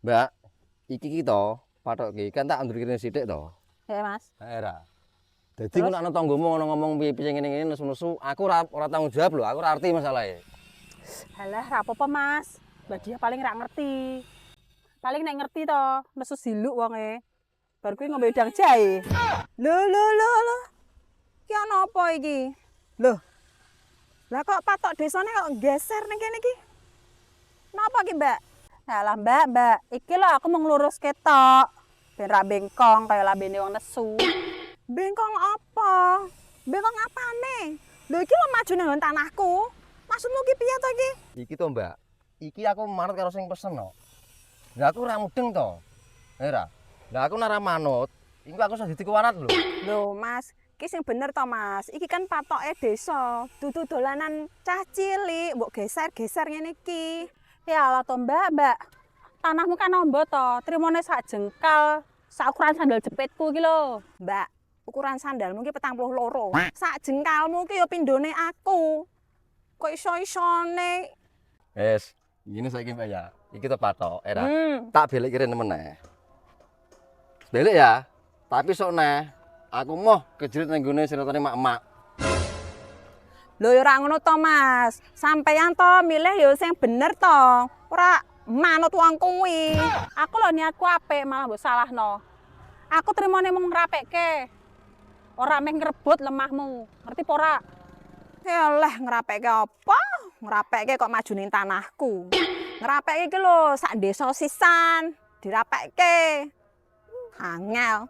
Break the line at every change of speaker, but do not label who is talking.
Mbak, iki kita patok iki kan tak andurkene sithik to.
Ya, Mas.
Era. Dadi
Terus?
ku nek ana tanggomu ngono ngomong piye-piye ngene-ngene nesu-nesu, aku ora tanggung jawab lho, aku ora arti masalahe.
Halah, ra apa-apa, Mas. Mbak Dia paling ra ngerti. Paling nek ngerti to, nesu siluk wonge. Bar kuwi ngombe udang jahe. Lho. Ki ana apa iki? Lho. Lah kok patok desane kok geser ning kene iki? Napa ki, Mbak? Halah, Mbak, iki lho aku mau ngluruske tok. Ben ra bengkong kaya lambene wong nesu. Bengkong apa? Bengkong apane? Lho iki lho maju nang tanahku. Maksudmu ki piye to iki?
Iki to, Mbak. Iki aku manut karo sing pesen no. Lah aku ora mudeng to. Era. Lah aku nek ora manut, iku aku iso dikuwarat lho.
Lho, Mas, iki sing bener to, Mas. Iki kan patoke desa, dudu dolanan cah cilik, mbok geser-geser ngene iki. Ya Allah to, Mbak. Tanahmu kan ombo to, trimone sak jengkal, sak ukuran sandal jepitku iki lho. Mbak, ukuran sandalmu ki 42. Sak jengkalmu ki ya pindhone aku. Kok iso-isone?
Wes, ngene saiki Mbak ya. Iki to patok, era.
Hmm.
Tak belek kira meneh. Belek ya. Tapi sok neh aku moh kejerit ning gone sirotane mak-mak.
Lho ya ora ngono to, Mas. Sampeyan to milih ya sing bener to. Ora manut wong kuwi. Aku lho niatku apik malah mbok salahno. Aku trimone mung ngrapekke. Ora meh ngrebut lemahmu. Ngerti apa ora? Yalah ngrapekke apa? Ngrapekke kok maju ning tanahku. Ngrapekke iki lho sak desa sisan dirapekke. Angel.